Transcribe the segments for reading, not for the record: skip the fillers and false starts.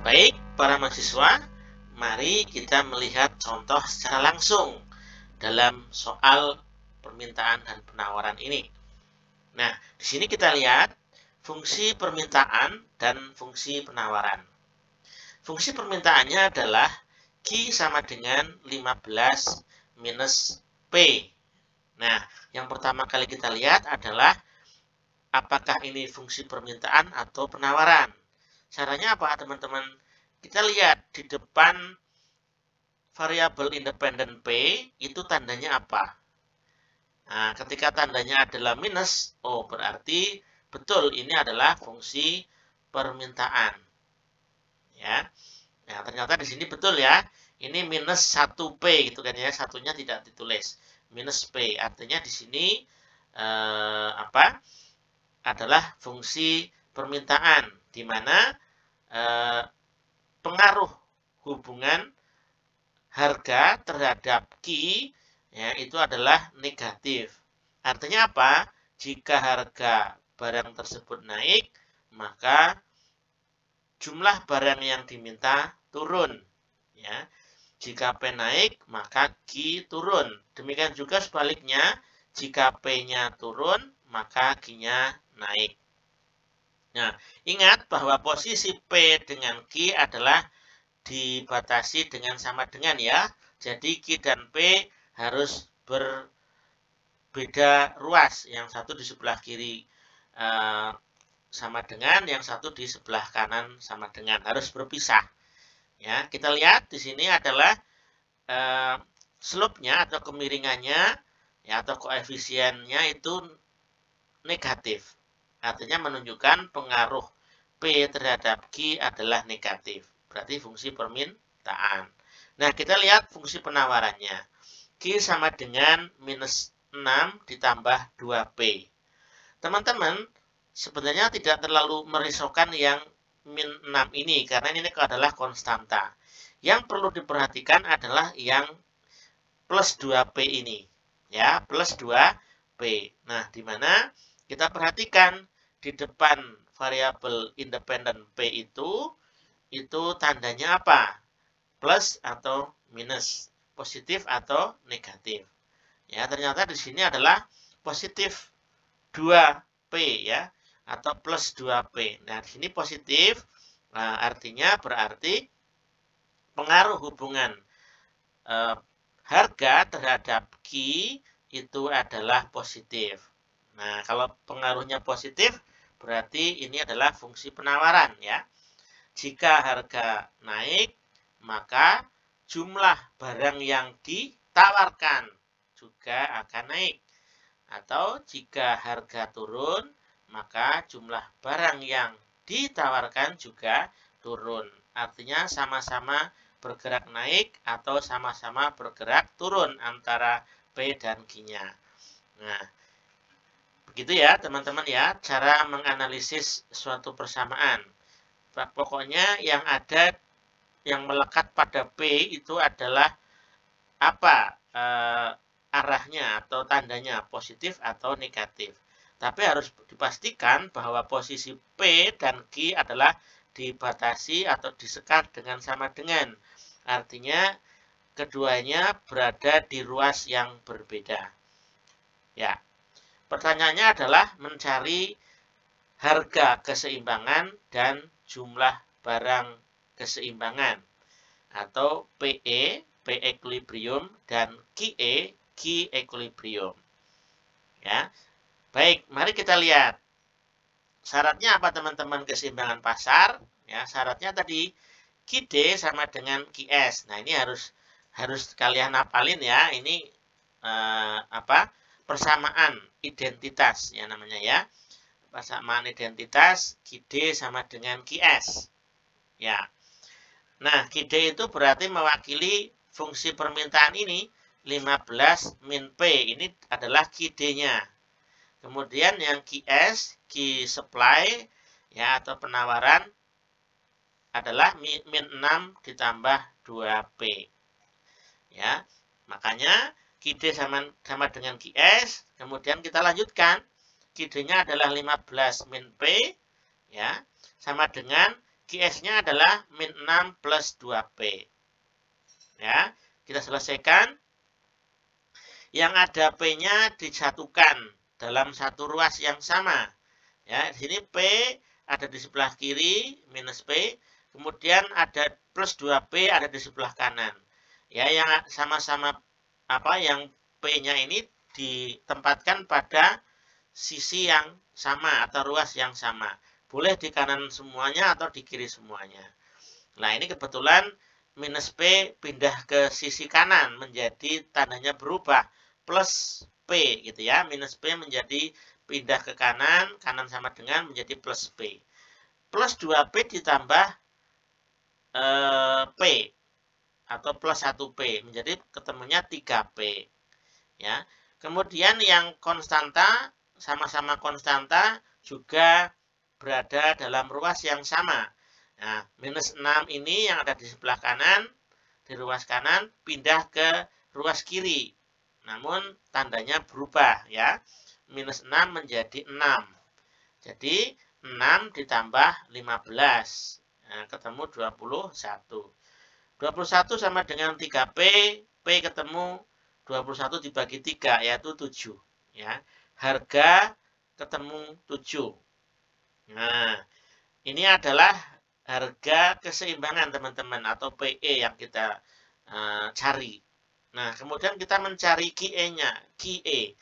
Baik, para mahasiswa, mari kita melihat contoh secara langsung dalam soal permintaan dan penawaran ini. Nah, di sini kita lihat fungsi permintaan dan fungsi penawaran. Fungsi permintaannya adalah Q sama dengan 15 minus P. Nah, yang pertama kali kita lihat adalah apakah ini fungsi permintaan atau penawaran. Caranya apa, teman-teman? Kita lihat di depan variabel independen P, itu tandanya apa? Nah, ketika tandanya adalah minus, oh berarti betul ini adalah fungsi permintaan. Ya. Nah, ternyata di sini betul ya. Ini minus 1P gitu kan ya. Satunya tidak ditulis. Minus P. Artinya di sini adalah fungsi permintaan di mana pengaruh hubungan harga terhadap Q ya, itu adalah negatif. Artinya apa? Jika harga barang tersebut naik, maka jumlah barang yang diminta turun. Ya. Jika P naik, maka Q turun. Demikian juga sebaliknya, jika P-nya turun, maka Q-nya naik. Nah, ingat bahwa posisi P dengan Q adalah dibatasi dengan sama dengan ya. Jadi Q dan P harus berbeda ruas. Yang satu di sebelah kiri sama dengan, yang satu di sebelah kanan sama dengan. Harus berpisah. Ya, kita lihat di sini adalah slope-nya atau kemiringannya ya, atau koefisiennya itu negatif. Artinya menunjukkan pengaruh P terhadap Q adalah negatif. Berarti fungsi permintaan. Nah, kita lihat fungsi penawarannya. Q sama dengan minus 6 ditambah 2P. Teman-teman, sebenarnya tidak terlalu merisaukan yang min 6 ini, karena ini adalah konstanta. Yang perlu diperhatikan adalah yang plus 2P ini. Ya, plus 2P. Nah, di mana kita perhatikan di depan variabel independen P itu tandanya apa? Plus atau minus, positif atau negatif. Ya, ternyata di sini adalah positif 2P ya, atau plus 2P. Nah, di sini positif, nah, artinya berarti pengaruh hubungan harga terhadap Q itu adalah positif. Nah, kalau pengaruhnya positif, berarti ini adalah fungsi penawaran ya. Jika harga naik, maka jumlah barang yang ditawarkan juga akan naik. Atau jika harga turun, maka jumlah barang yang ditawarkan juga turun. Artinya sama-sama bergerak naik atau sama-sama bergerak turun antara P dan Q-nya. Nah, begitu ya teman-teman ya, cara menganalisis suatu persamaan. Pokoknya yang ada, yang melekat pada P itu adalah apa arahnya atau tandanya, positif atau negatif. Tapi harus dipastikan bahwa posisi P dan Q adalah dibatasi atau disekat dengan sama dengan. Artinya keduanya berada di ruas yang berbeda. Ya. Pertanyaannya adalah mencari harga keseimbangan dan jumlah barang keseimbangan atau PE, P equilibrium, dan QE, Q equilibrium. Ya. Baik, mari kita lihat. Syaratnya apa teman-teman keseimbangan pasar? Ya, syaratnya tadi QD sama dengan QS. Nah, ini harus kalian hafalin ya. Ini persamaan identitas ya namanya ya. Persamaan identitas QD sama dengan QS. Ya. Nah, QD itu berarti mewakili fungsi permintaan ini 15 min P. Ini adalah QD-nya. Kemudian yang QS, Q supply ya atau penawaran adalah min 6 ditambah 2P. Ya. Makanya QD sama dengan QS, kemudian kita lanjutkan. QD-nya adalah 15 min P ya, sama dengan Q QS-nya adalah min 6 plus 2P. Ya, kita selesaikan. Yang ada P-nya disatukan dalam satu ruas yang sama. Ya, di sini P ada di sebelah kiri, minus P. Kemudian ada plus 2P ada di sebelah kanan. Ya, yang sama-sama yang P-nya ini ditempatkan pada sisi yang sama atau ruas yang sama. Boleh di kanan semuanya atau di kiri semuanya. Nah, ini kebetulan minus P pindah ke sisi kanan menjadi tandanya berubah. Plus P gitu ya. Minus P menjadi pindah ke kanan. Kanan sama dengan menjadi plus P. Plus 2P ditambah P. Atau plus 1P. Menjadi ketemunya 3P. Ya. Kemudian yang konstanta, sama-sama konstanta juga berada dalam ruas yang sama. Nah, minus 6 ini yang ada di sebelah kanan, di ruas kanan, pindah ke ruas kiri. Namun, tandanya berubah ya. Minus 6 menjadi 6. Jadi, 6 ditambah 15. Nah, ketemu 21. 21 sama dengan 3P, P ketemu 21 dibagi 3, yaitu 7. Ya. Harga ketemu 7. Nah, ini adalah harga keseimbangan teman-teman atau PE yang kita cari. Nah, kemudian kita mencari QE-nya. QE,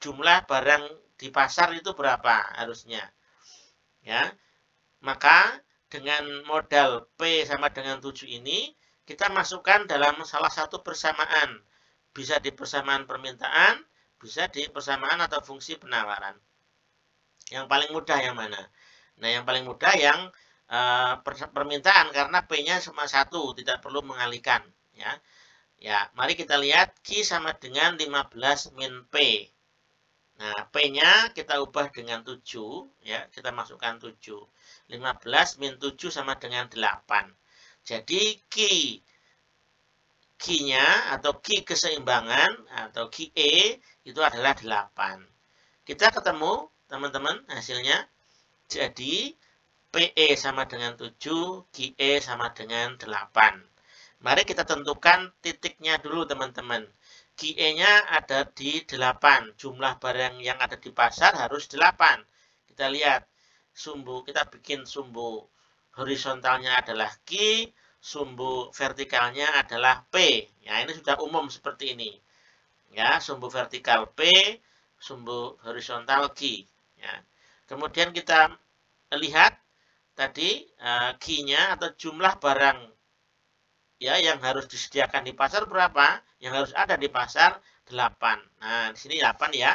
jumlah barang di pasar itu berapa harusnya. Ya, maka dengan modal P sama dengan 7 ini, kita masukkan dalam salah satu persamaan. Bisa di persamaan permintaan, bisa di persamaan atau fungsi penawaran. Yang paling mudah yang mana? Nah, yang paling mudah yang permintaan karena P-nya cuma 1, tidak perlu mengalihkan. Ya. Ya, mari kita lihat Q sama dengan 15 min P. Nah, P-nya kita ubah dengan 7, ya, kita masukkan 7. 15 min 7 sama dengan 8. Jadi Q-nya atau Q keseimbangan atau QE itu adalah 8. Kita ketemu, teman-teman, hasilnya. Jadi, PE sama dengan 7, QE sama dengan 8. Mari kita tentukan titiknya dulu teman-teman. QE-nya ada di 8. Jumlah barang yang ada di pasar harus 8. Kita lihat, kita bikin sumbu horizontalnya adalah Q, sumbu vertikalnya adalah P. Ya, ini sudah umum seperti ini. Ya, sumbu vertikal P, sumbu horizontal Q. Ya. Kemudian kita lihat tadi Q-nya atau jumlah barang ya yang harus disediakan di pasar berapa? Yang harus ada di pasar 8. Nah, di sini 8 ya.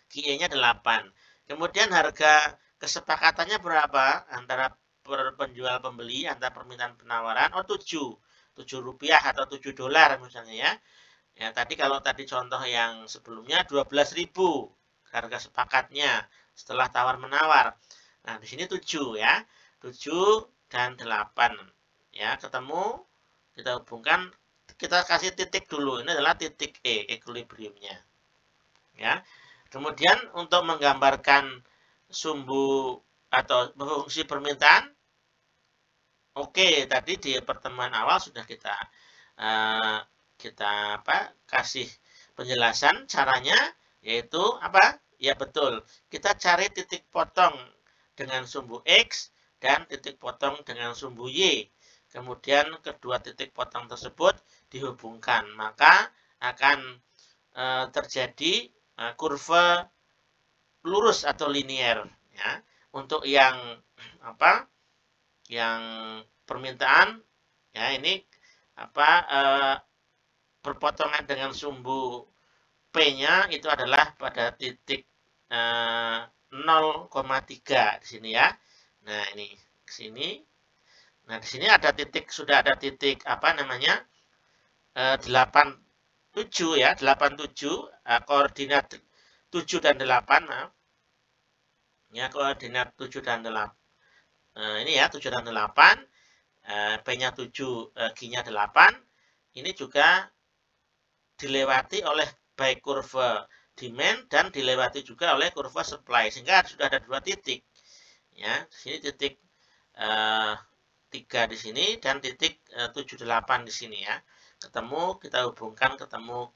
QE-nya 8. Kemudian harga kesepakatannya berapa antara penjual pembeli, antara permintaan penawaran? Oh, 7. 7 rupiah atau 7 dolar misalnya ya. Ya, kalau tadi contoh yang sebelumnya 12.000 harga sepakatnya setelah tawar-menawar. Nah, di sini 7 ya. 7 dan 8. Ya, ketemu, kita hubungkan, kita kasih titik dulu. Ini adalah titik E, equilibriumnya. Ya. Kemudian untuk menggambarkan sumbu atau fungsi permintaan, oke, tadi di pertemuan awal sudah kita kasih penjelasan caranya, yaitu apa? Ya betul, kita cari titik potong dengan sumbu X dan titik potong dengan sumbu Y. Kemudian kedua titik potong tersebut dihubungkan, maka akan terjadi kurva lurus atau linier. Ya. Untuk yang yang permintaan, ya ini perpotongan dengan sumbu P-nya itu adalah pada titik 0,3 di sini ya. Nah, ini ke sini. Nah, di sini ada titik, sudah ada titik 87 ya, 87 koordinat 7 dan 8, maaf. Ya, koordinat 7 dan 8. Ini ya, 7 dan 8. P-nya 7, Q-nya 8. Ini juga dilewati oleh baik kurva demand dan dilewati juga oleh kurva supply, sehingga sudah ada dua titik. ya. Di sini titik 3 di sini dan titik 78 di sini ya. Ketemu, kita hubungkan ketemu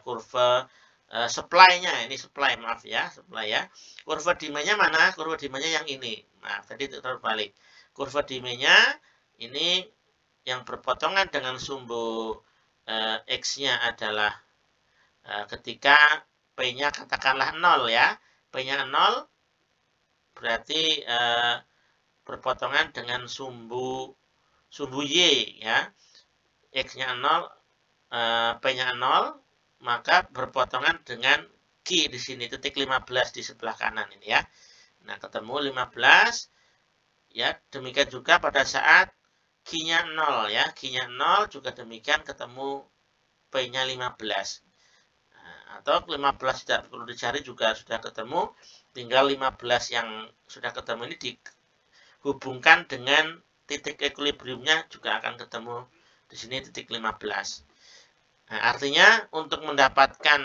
kurva supply-nya. Ini supply, maaf ya, supply ya. Kurva demand-nya mana? Kurva demand-nya yang ini. Maaf, tadi terbalik. Kurva demand-nya ini yang berpotongan dengan sumbu X-nya adalah ketika P-nya katakanlah 0 ya. P-nya 0 berarti berpotongan dengan sumbu Y ya. X-nya 0, P-nya 0, maka berpotongan dengan Q di sini, titik 15 di sebelah kanan ini ya. Nah, ketemu 15, ya, demikian juga pada saat Q-nya 0 ya. Q-nya 0 juga demikian ketemu P-nya 15. Nah, atau 15 tidak perlu dicari juga sudah ketemu, tinggal 15 yang sudah ketemu ini dihubungkan dengan titik equilibriumnya juga akan ketemu di sini titik 15. Nah, artinya untuk mendapatkan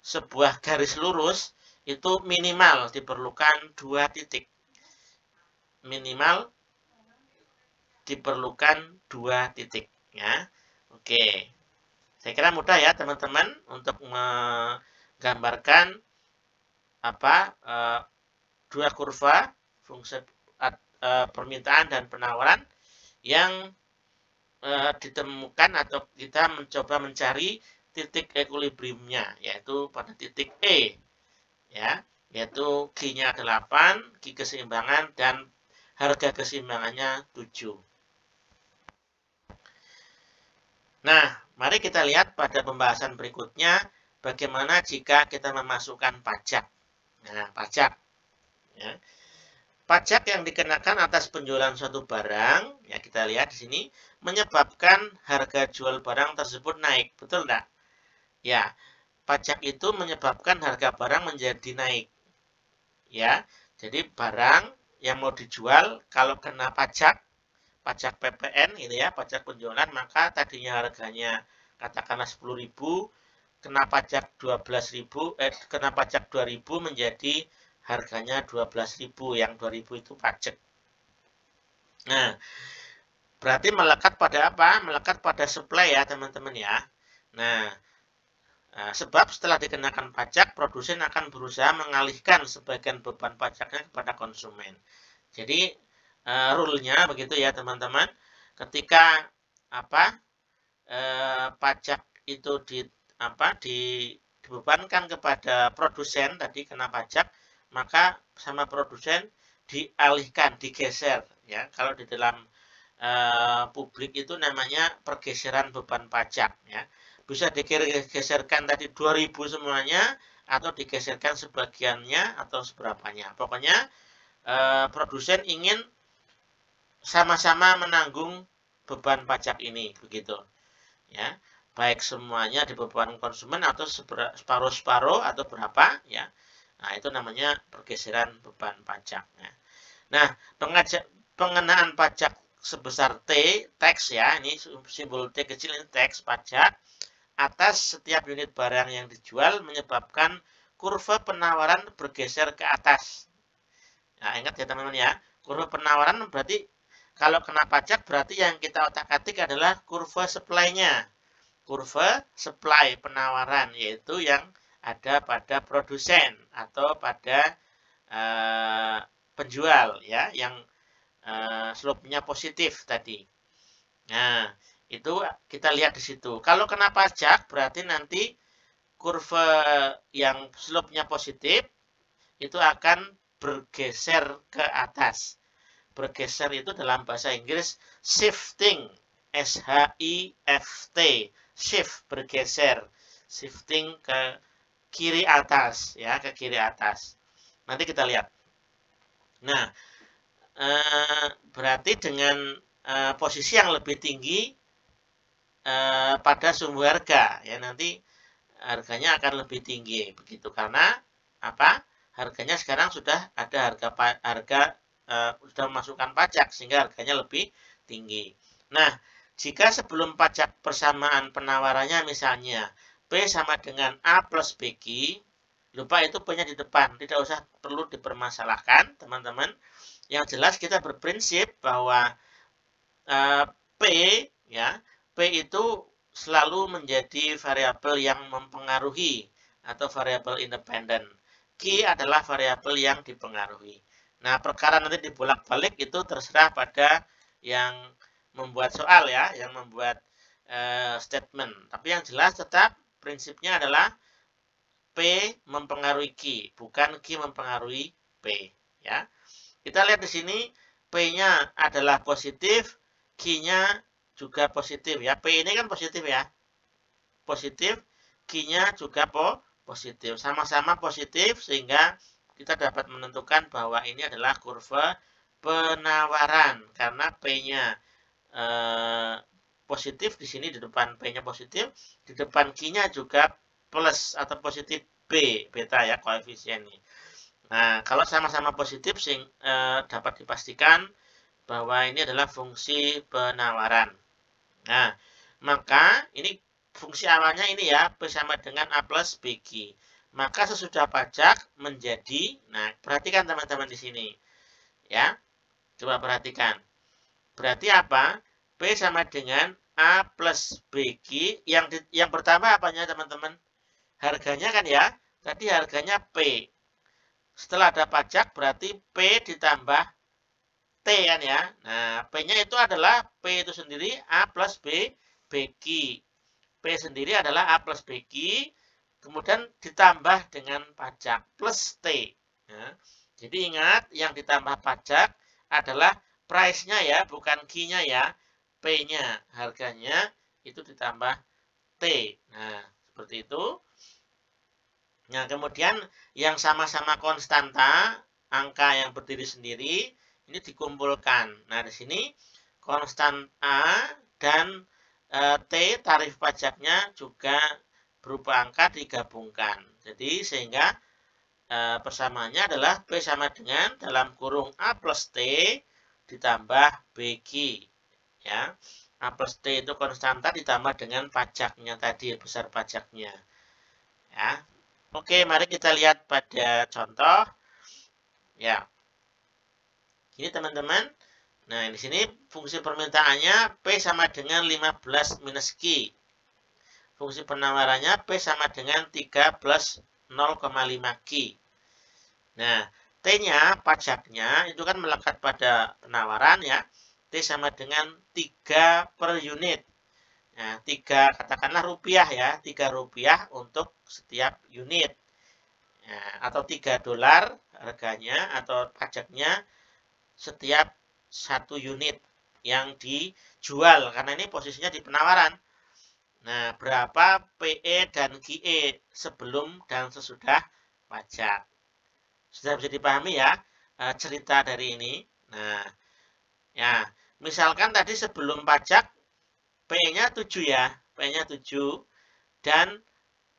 sebuah garis lurus itu minimal diperlukan 2 titik. Minimal diperlukan 2 titik ya. Oke. Saya kira mudah ya teman-teman untuk menggambarkan dua kurva fungsi permintaan dan penawaran yang ditemukan atau kita mencoba mencari titik equilibriumnya, yaitu pada titik E ya, yaitu Q-nya 8, Q keseimbangan dan harga keseimbangannya 7. Nah, mari kita lihat pada pembahasan berikutnya bagaimana jika kita memasukkan pajak. Nah, pajak ya. Pajak yang dikenakan atas penjualan suatu barang, ya kita lihat di sini, menyebabkan harga jual barang tersebut naik. Betul enggak? Ya, pajak itu menyebabkan harga barang menjadi naik. Ya, jadi barang yang mau dijual kalau kena pajak PPN gitu ya, pajak penjualan, maka tadinya harganya katakanlah 10.000, kena pajak 12.000, kena pajak 2.000 menjadi harganya 12.000, yang 2.000 itu pajak. Nah, berarti melekat pada apa? Melekat pada supply ya teman-teman ya. Nah, sebab setelah dikenakan pajak, produsen akan berusaha mengalihkan sebagian beban pajaknya kepada konsumen. Jadi, rule-nya begitu ya teman-teman. Ketika pajak itu dibebankan kepada produsen, tadi kena pajak, maka sama produsen dialihkan, digeser ya. Kalau di dalam publik itu namanya pergeseran beban pajak ya. Bisa digeserkan tadi 2.000 semuanya atau digeserkan sebagiannya atau seberapanya. Pokoknya produsen ingin sama-sama menanggung beban pajak ini begitu ya. Baik semuanya dibebankan konsumen atau separuh-separuh atau berapa ya. Nah, itu namanya pergeseran beban pajak ya. Nah, pengenaan pajak sebesar T, tax ya, ini simbol T kecil ini tax, pajak atas setiap unit barang yang dijual menyebabkan kurva penawaran bergeser ke atas. Nah, ingat ya teman-teman ya, kurva penawaran berarti kalau kena pajak berarti yang kita otak-atik adalah kurva supply-nya. Kurva supply penawaran, yaitu yang ada pada produsen atau pada penjual ya, yang slope-nya positif tadi. Nah, itu kita lihat di situ. Kalau kena pajak berarti nanti kurva yang slope-nya positif itu akan bergeser ke atas. Bergeser itu dalam bahasa Inggris shifting, S-H-I-F-T, shift, bergeser, shifting ke kiri atas ya, ke kiri atas. Nanti kita lihat. Nah, berarti dengan posisi yang lebih tinggi pada sumbu harga ya, nanti harganya akan lebih tinggi begitu, karena apa? Harganya sekarang sudah ada harga sudah memasukkan pajak sehingga harganya lebih tinggi. Nah, jika sebelum pajak persamaan penawarannya misalnya P sama dengan A plus BQ, lupa itu P-nya di depan, tidak usah perlu dipermasalahkan teman-teman. Yang jelas kita berprinsip bahwa P ya, P itu selalu menjadi variabel yang mempengaruhi atau variabel independen. Q adalah variabel yang dipengaruhi. Nah, perkara nanti dibolak-balik itu terserah pada yang membuat soal ya, yang membuat statement. Tapi yang jelas tetap prinsipnya adalah P mempengaruhi Q, bukan Q mempengaruhi P ya. Kita lihat di sini P-nya adalah positif, Q-nya juga positif ya. P ini kan positif ya. Positif, Q-nya juga positif. Sama-sama positif sehingga kita dapat menentukan bahwa ini adalah kurva penawaran karena P-nya positif di sini, di depan P-nya positif, di depan Q-nya juga plus atau positif B, beta ya koefisiennya. Nah, kalau sama-sama positif dapat dipastikan bahwa ini adalah fungsi penawaran. Nah, maka ini fungsi awalnya ini ya, P sama dengan A plus BQ. Maka sesudah pajak menjadi, nah perhatikan teman-teman di sini. Ya, coba perhatikan. Berarti apa? P sama dengan A plus BQ. Yang pertama apanya teman-teman? Harganya kan ya, tadi harganya P. Setelah ada pajak berarti P ditambah T kan ya. Nah, P-nya itu adalah P itu sendiri A plus BQ. P sendiri adalah A plus BQ, kemudian ditambah dengan pajak plus T. Nah, jadi ingat yang ditambah pajak adalah price-nya ya, bukan Q-nya ya. P-nya, harganya itu ditambah T. Nah, seperti itu. Nah, kemudian yang sama-sama konstanta, angka yang berdiri sendiri, ini dikumpulkan. Nah, di sini konstan A dan T, tarif pajaknya juga berupa angka digabungkan. Jadi, sehingga persamaannya adalah P sama dengan dalam kurung A plus T ditambah BQ. Ya, A plus T itu konstanta ditambah dengan pajaknya tadi, besar pajaknya. Ya. Oke, mari kita lihat pada contoh. Ya. Ini teman-teman. Nah, di sini fungsi permintaannya P sama dengan 15 minus Q. Fungsi penawarannya P sama dengan 3 plus 0,5 Q. Nah, T-nya, pajaknya, itu kan melekat pada penawaran ya. T sama dengan 3 per unit. Nah, 3 katakanlah rupiah ya, 3 rupiah untuk setiap unit. Nah, atau 3 dolar harganya atau pajaknya setiap 1 unit yang dijual. Karena ini posisinya di penawaran. Nah, berapa PE dan QE sebelum dan sesudah pajak. Sudah bisa dipahami ya cerita dari ini. Nah, ya, misalkan tadi sebelum pajak PE-nya 7 ya, PE-nya 7 dan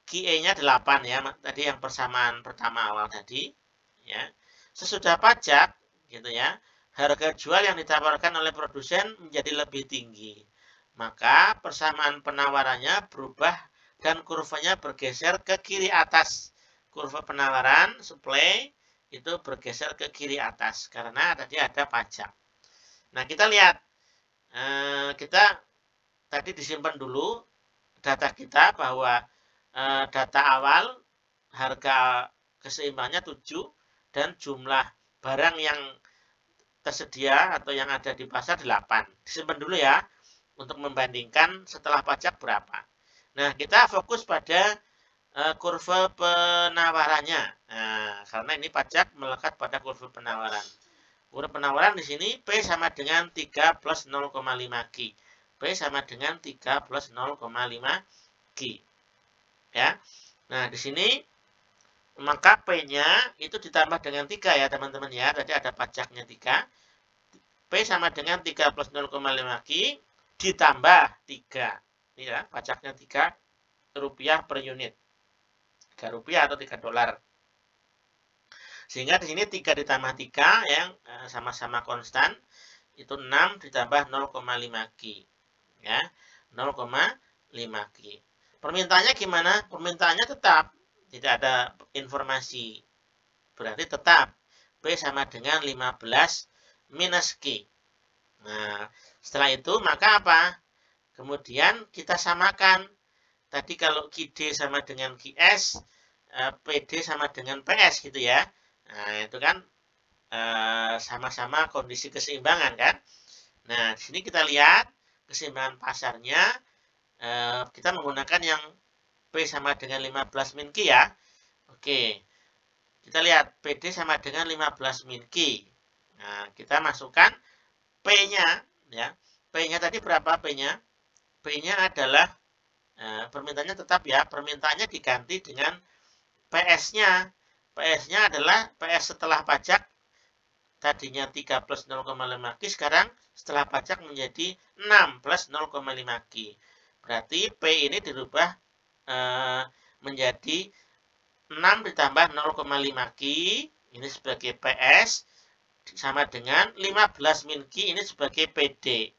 QE-nya 8 ya, tadi yang persamaan pertama awal tadi ya. Sesudah pajak gitu ya, harga jual yang ditawarkan oleh produsen menjadi lebih tinggi. Maka persamaan penawarannya berubah dan kurvanya bergeser ke kiri atas. Kurva penawaran supply itu bergeser ke kiri atas karena tadi ada pajak. Nah, kita lihat kita tadi disimpan dulu data kita bahwa data awal harga keseimbangannya 7 dan jumlah barang yang tersedia atau yang ada di pasar 8. Disimpan dulu ya untuk membandingkan setelah pajak berapa. Nah, kita fokus pada kurva penawarannya. Nah, karena ini pajak melekat pada kurva penawaran. Kurva penawaran di sini P sama dengan 3 plus 0,5 Q. P sama dengan 3 plus 0,5 Q. Ya. Nah, di sini maka P-nya itu ditambah dengan 3 ya, teman-teman ya. Tadi ada pajaknya 3. P sama dengan 3 plus 0,5 Q ditambah 3. Ini ya, pajaknya 3 rupiah per unit. 3 rupiah atau 3 dolar. Sehingga di sini 3 ditambah 3 yang sama-sama konstan itu 6 ditambah 0,5 Q. Ya, 0,5 Q. Permintaannya gimana? Permintaannya tetap tidak ada informasi. Berarti tetap P sama dengan 15 minus Q. Nah, setelah itu maka apa? Kemudian kita samakan. Tadi kalau QD sama dengan QS, PD sama dengan PS gitu ya. Nah, itu kan sama-sama kondisi keseimbangan kan. Nah, di sini kita lihat keseimbangan pasarnya. Kita menggunakan yang P sama dengan 15 min Q ya. Oke, kita lihat PD sama dengan 15 min Q. Nah, kita masukkan P-nya ya. P-nya tadi berapa P-nya? P-nya adalah permintaannya tetap ya, permintaannya diganti dengan PS-nya. PS-nya adalah PS setelah pajak, tadinya 3 plus 0,5 Q, sekarang setelah pajak menjadi 6 plus 0,5 Q. Berarti P ini dirubah menjadi 6 ditambah 0,5 Q, ini sebagai PS, sama dengan 15 min Q ini sebagai PD.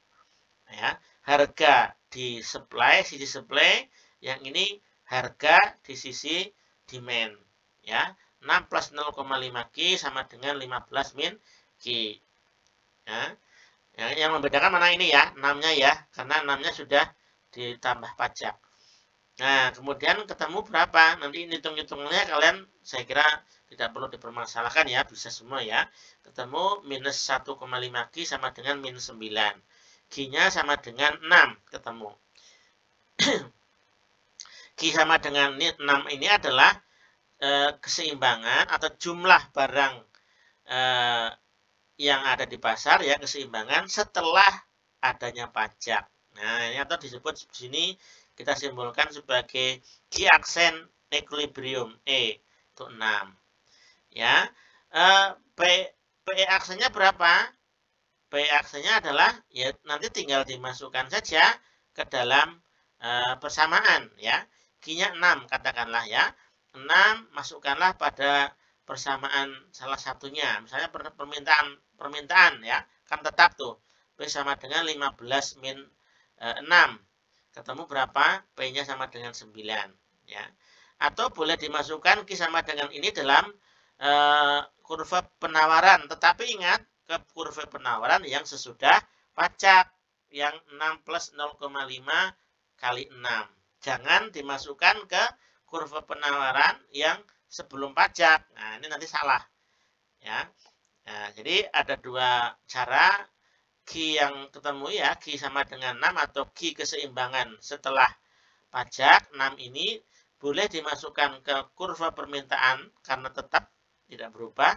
Ya, harga di sisi supply, yang ini harga di sisi demand. Ya, 6 plus 0,5 Q sama dengan 15 min Q. Ya, yang membedakan mana ini ya, 6-nya ya, karena 6-nya sudah ditambah pajak. Nah, kemudian ketemu berapa? Nanti hitung-hitungnya kalian saya kira tidak perlu dipermasalahkan ya, bisa semua ya. Ketemu minus 1,5 Q sama dengan minus 9. Q-nya sama dengan 6 ketemu. Q sama dengan 6 ini adalah keseimbangan atau jumlah barang yang ada di pasar ya, keseimbangan setelah adanya pajak. Nah, ini atau disebut di sini kita simbolkan sebagai Q aksen equilibrium E itu 6. Ya. PE aksennya berapa? PE aksennya adalah ya nanti tinggal dimasukkan saja ke dalam persamaan ya. Q-nya 6 katakanlah ya. 6 masukkanlah pada persamaan salah satunya. Misalnya permintaan ya, kan tetap tuh. P sama dengan 15 min 6. Ketemu berapa? P-nya sama dengan 9 ya. Atau boleh dimasukkan Q sama dengan ini dalam kurva penawaran, tetapi ingat ke kurva penawaran yang sesudah pajak yang 6 plus 0,5 kali 6. Jangan dimasukkan ke kurva penawaran yang sebelum pajak. Nah, ini nanti salah. Ya. Nah, jadi ada dua cara Q yang ketemu ya, Q sama dengan 6 atau Q keseimbangan setelah pajak 6 ini boleh dimasukkan ke kurva permintaan karena tetap tidak berubah.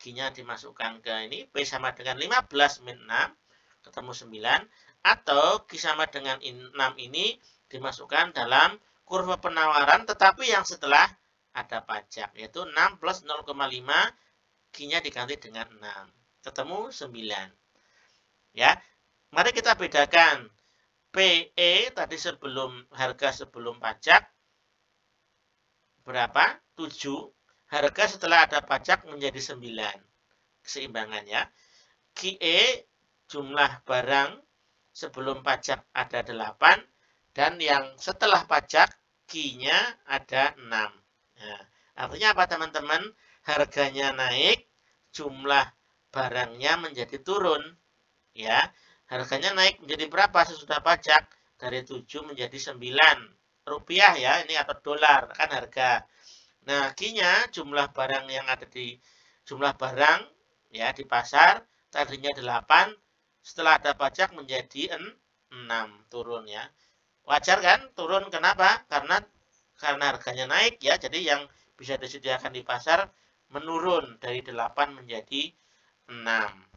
Q-nya dimasukkan ke ini, P sama dengan 15 min 6, ketemu 9. Atau Q sama dengan 6 ini dimasukkan dalam kurva penawaran tetapi yang setelah ada pajak, yaitu 6 plus 0,5, Q-nya diganti dengan 6. Ketemu 9. Ya, mari kita bedakan PE tadi harga sebelum pajak berapa? 7. Harga setelah ada pajak menjadi 9. Keseimbangan ya. QE jumlah barang sebelum pajak ada 8 dan yang setelah pajak Q-nya ada 6. Nah, artinya apa teman-teman? Harganya naik, jumlah barangnya menjadi turun. Ya, harganya naik menjadi berapa sesudah pajak? Dari 7 menjadi 9 rupiah ya, ini atau dolar kan harga. Nah, Q-nya jumlah barang yang ada di jumlah barang ya di pasar tadinya 8, setelah ada pajak menjadi 6, turun ya. Wajar kan turun, kenapa? Karena harganya naik ya, jadi yang bisa disediakan di pasar menurun dari 8 menjadi 6.